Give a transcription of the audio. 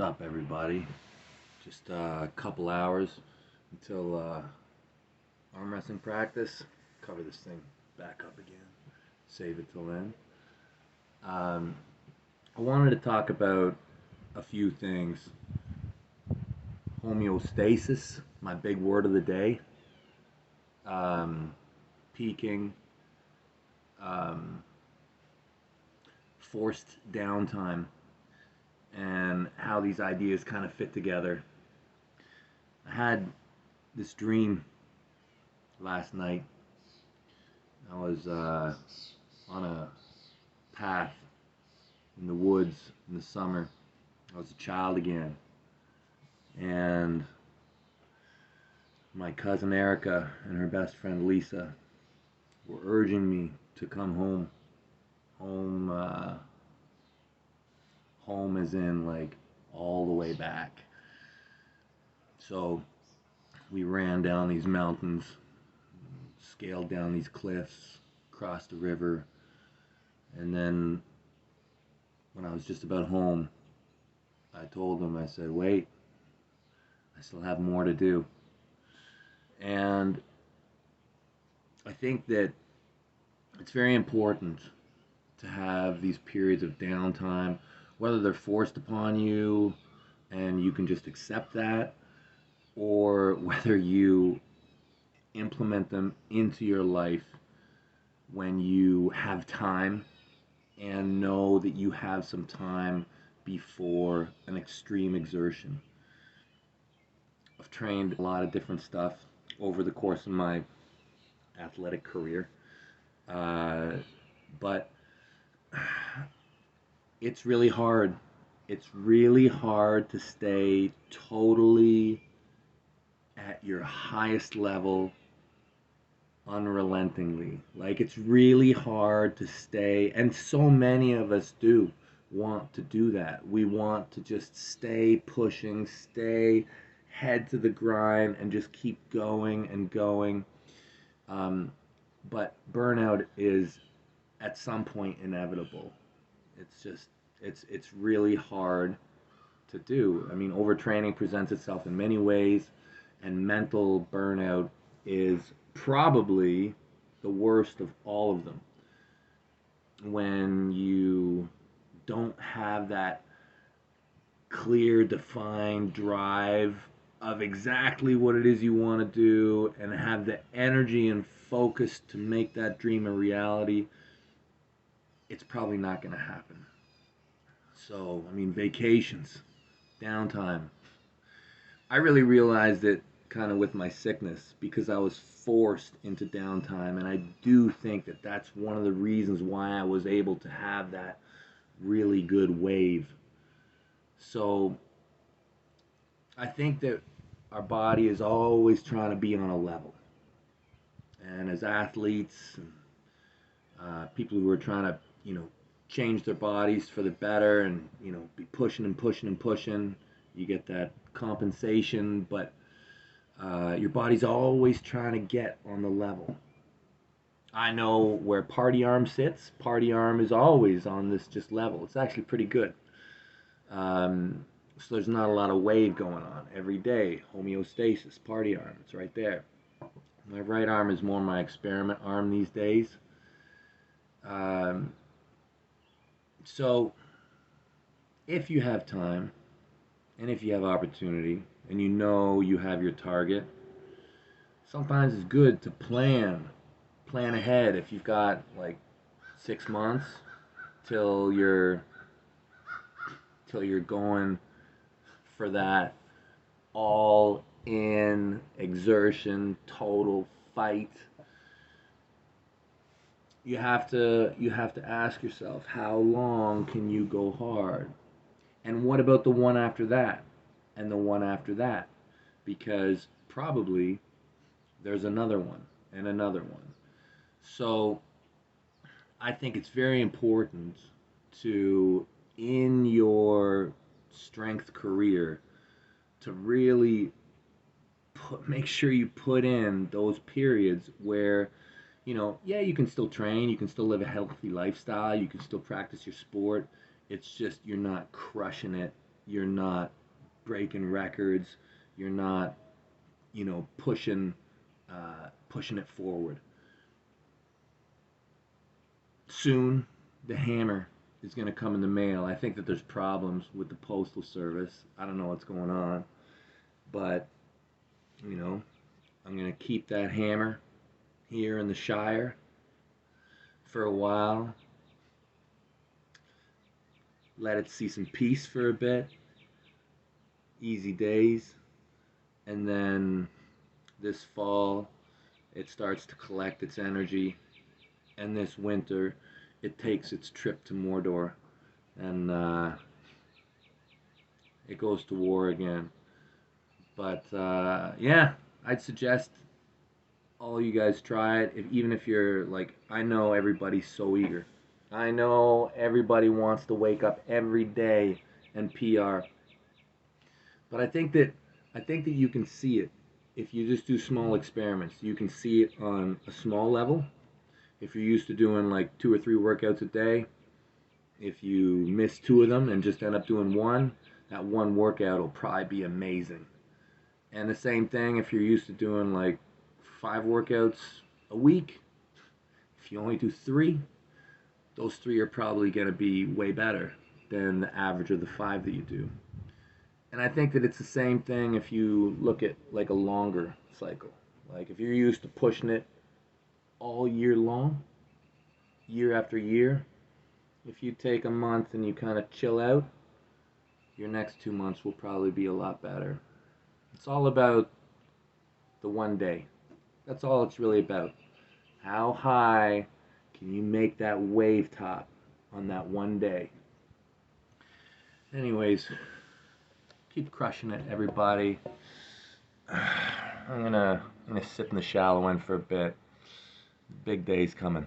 What's up, everybody? Just a couple hours until arm wrestling practice. Cover this thing back up again. Save it till then. I wanted to talk about a few things. Homeostasis, my big word of the day. Peaking. Forced downtime. And how these ideas kind of fit together. I had this dream last night. I was on a path in the woods in the summer. I was a child again. And my cousin Erica and her best friend Lisa were urging me to come home. Home as in like all the way back. So we ran down these mountains, scaled down these cliffs, crossed the river, and then when I was just about home, I told them, I said, wait, I still have more to do. And I think that it's very important to have these periods of downtime, whether they're forced upon you and you can just accept that, or whether you implement them into your life when you have time and know that you have some time before an extreme exertion. I've trained a lot of different stuff over the course of my athletic career, but it's really hard. It's really hard to stay totally at your highest level unrelentingly. Like, it's really hard to stay, and so many of us do want to do that. We want to just stay pushing, stay head to the grind, and just keep going and going. But burnout is at some point inevitable. It's really hard to do. I mean, overtraining presents itself in many ways, and mental burnout is probably the worst of all of them. When you don't have that clear, defined drive of exactly what it is you want to do and have the energy and focus to make that dream a reality, it's probably not going to happen. So, I mean, vacations, downtime. I really realized it kind of with my sickness because I was forced into downtime, and I do think that that's one of the reasons why I was able to have that really good wave. So, I think that our body is always trying to be on a level. And as athletes, people who are trying to, change their bodies for the better and, be pushing and pushing and pushing, you get that compensation, but your body's always trying to get on the level. I know where party arm sits. Party arm is always on this just level. It's actually pretty good. So there's not a lot of wave going on every day. Homeostasis, party arm, it's right there. My right arm is more my experiment arm these days. So if you have time and if you have opportunity and you have your target, sometimes it's good to plan ahead. If you've got like 6 months till you're going for that all in exertion, total fight, you have to ask yourself, how long can you go hard? And what about the one after that? And the one after that? Because probably there's another one and another one. So I think it's very important to, in your strength career, to really make sure you put in those periods where, you can still train, you can still live a healthy lifestyle, you can still practice your sport. It's just you're not crushing it, you're not breaking records, you're not, pushing it forward. Soon, the hammer is going to come in the mail. I think that there's problems with the postal service. I don't know what's going on, but I'm going to keep that hammer here in the Shire for a while. Let it see some peace for a bit. Easy days. And then this fall, it starts to collect its energy. And this winter, it takes its trip to Mordor. And it goes to war again. But yeah, I'd suggest all you guys try it. Even if you're like, I know everybody's so eager. I know everybody wants to wake up every day and PR. But I think that you can see it if you just do small experiments. You can see it on a small level. If you're used to doing like 2 or 3 workouts a day, if you miss 2 of them and just end up doing one, that one workout will probably be amazing. And the same thing if you're used to doing like 5 workouts a week. If you only do 3, those 3 are probably going to be way better than the average of the 5 that you do. And I think that it's the same thing if you look at like a longer cycle. Like if you're used to pushing it all year long, year after year, if you take a month and you kind of chill out, your next 2 months will probably be a lot better. It's all about the one day. That's all it's really about. How high can you make that wave top on that one day? Anyways, keep crushing it, everybody. I'm gonna sit in the shallow end for a bit. Big day's coming.